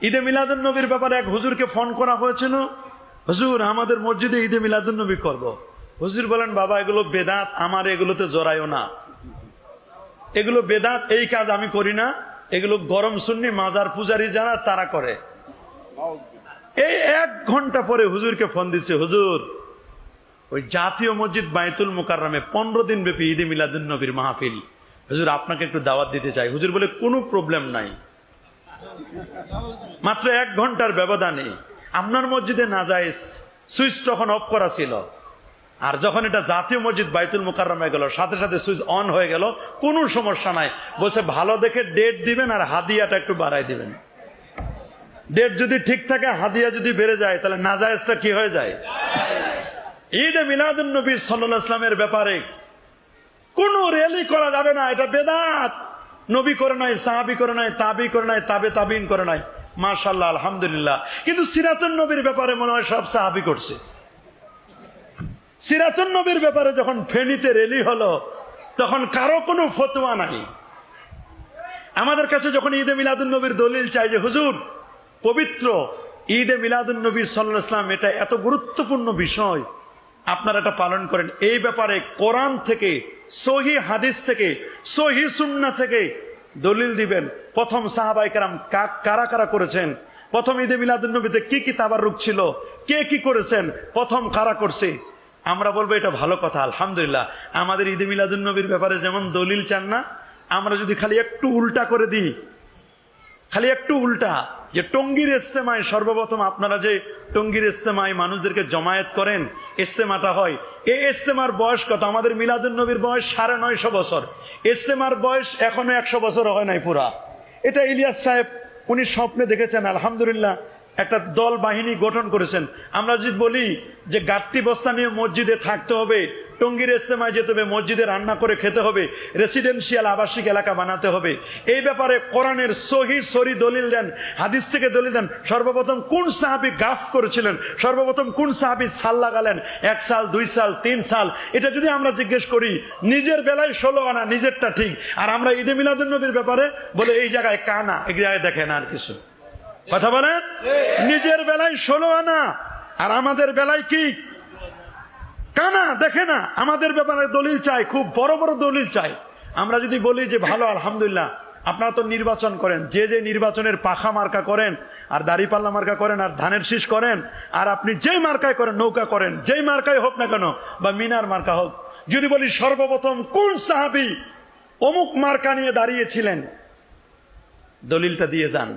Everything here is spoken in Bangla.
ঈদে মিলাদুন নবীর ব্যাপারে এক হুজুরকে ফোন করা হয়েছিল, হুজুর আমাদের মসজিদে ঈদে মিলাদুন নবী করবো। হুজুর বলেন, বাবা এগুলো বেদাত, আমার এগুলোতে জড়াইও না, এগুলো বেদাত, এই কাজ আমি করি না, এগুলো গরম সুন্নি মাজার পূজারী যারা তারা করে। এই 1 ঘন্টা পরে হুজুরকে ফোন দিচ্ছে, হুজুর ওই জাতীয় মসজিদ বাইতুল মুকাররমে 15 দিন ব্যাপী ঈদে মিলাদুন নবীর মাহফিল, হুজুর আপনাকে একটু দাওয়াত দিতে চাই। হুজুর বলে, কোনো প্রবলেম নাই, মাত্র 1 ঘন্টার ব্যবধানে আপনার মসজিদে নাজায়েজ, সুইচ তখন অফ করা ছিল, আর যখন এটা জাতীয় মসজিদ বাইতুল মুকাররমে গেল সাথে সাথে সুইচ অন হয়ে গেল, কোনো সমস্যা নাই। বলছে ভালো দেখে ডেট দিবেন আর হাদিয়াটা একটু বাড়াই দিবেন। ডেট যদি ঠিক থাকে, হাদিয়া যদি বেড়ে যায়, তাহলে নাজায়েজটা কি হয়ে যায়? ঈদে মিলাদুন নবী সাল্লাল্লাহু আলাইহি ওয়াসাল্লামের ব্যাপারে কোন র্যালি করা যাবে না, এটা বেদাত। নবী করে নাই, সাহাবী করে নাই, তাবি করে নাই, তাবে তাবিন করে নাই, মাশাআল্লাহ আলহামদুলিল্লাহ। কিন্তু সিরাতুন নবীর ব্যাপারে মনে হয় সব সাহাবী করছে। সিরাতুন নবীর ব্যাপারে যখন ফেনীতে র্যালি হলো, তখন কারো কোনো ফতোয়া নাই। আমাদের কাছে যখন ঈদে মিলাদুন নবীর দলিল চাই যে হুজুর পবিত্র ঈদে মিলাদুন নবী সাল্লাল্লাহু আলাইহি ওয়াসাল্লাম এটা এত গুরুত্বপূর্ণ বিষয়, আপনারা এটা পালন করেন, এই ব্যাপারে কোরআন থেকে, সহিহ হাদিস থেকে, সহিহ সুন্নাহ থেকে দলিল দিবেন। প্রথম সাহাবায়ে কেরাম কারা কারা করেছেন, প্রথম ঈদে মিলাদুন নবীতে কি কি তাবাররুক ছিল, কে কি করেছেন, প্রথম কারা করছে, আমরা বলবো এটা ভালো কথা আলহামদুলিল্লাহ। আমাদের ঈদে মিলাদুন নবীর ব্যাপারে যেমন দলিল চান না, আমরা যদি খালি একটু উল্টা করে দিই, খালি একটু উল্টা, যে টঙ্গীর ইজতেমায় সর্বপ্রথম আপনারা যে টঙ্গীর ইজতেমায় মানুষদেরকে জমায়েত করেন, ইজতেমাটা হয়, এই ইজতেমার বয়স কত? আমাদের মিলাদুন নবীর বয়স 950 বছর, ইজতেমার বয়স এখনো 100 বছর হয় নাই পুরা। এটা ইলিয়াস সাহেব উনি স্বপ্নে দেখেছেন, আলহামদুলিল্লাহ একটা দল বাহিনী গঠন করেছেন। আমরা যদি বলি যে গাট্টি বস্তা নিয়ে মসজিদে থাকতে হবে, টঙ্গীর ইজতেমায় যেতে হবে, মসজিদে রান্না করে খেতে হবে, রেসিডেন্সিয়াল আবাসিক এলাকা বানাতে হবে, এই ব্যাপারে কোরআনের সহিহ সরি দলিল দেন, হাদিস থেকে দলিল দেন। সর্বপ্রথম কোন সাহাবী গাছ করেছিলেন, সর্বপ্রথম কোন সাহাবী সাল লাগালেন, 1 সাল 2 সাল 3 সাল, এটা যদি আমরা জিজ্ঞেস করি, নিজের বেলায় 16 আনা, নিজেরটা ঠিক। আর আমরা ঈদে মিলাদুন নবীর ব্যাপারে বলে এই জায়গায় কানা, এই জায়গায় দেখেন আর কিছু কথা বলেন, নিজের বেলায় 16 আনা, আর আমাদের বেলায় কি কানা, দেখে না। আমাদের ব্যাপারে দলিল চাই, খুব বড় বড় দলিল চাই। আমরা যদি বলি যে ভালো আলহামদুলিল্লাহ, আপনারা তো নির্বাচন করেন, যে যে নির্বাচনের পাখা মার্কা করেন, আর দাড়িপাল্লা মার্কা করেন, আর ধানের শীষ করেন, আর আপনি যেই মার্কায় করেন, নৌকা করেন, যেই মার্কায় হোক না কেন, বা মিনার মার্কা হোক, যদি বলি সর্বপ্রথম কোন সাহাবী অমুক মার্কা নিয়ে দাঁড়িয়েছিলেন, দলিলটা দিয়ে যান।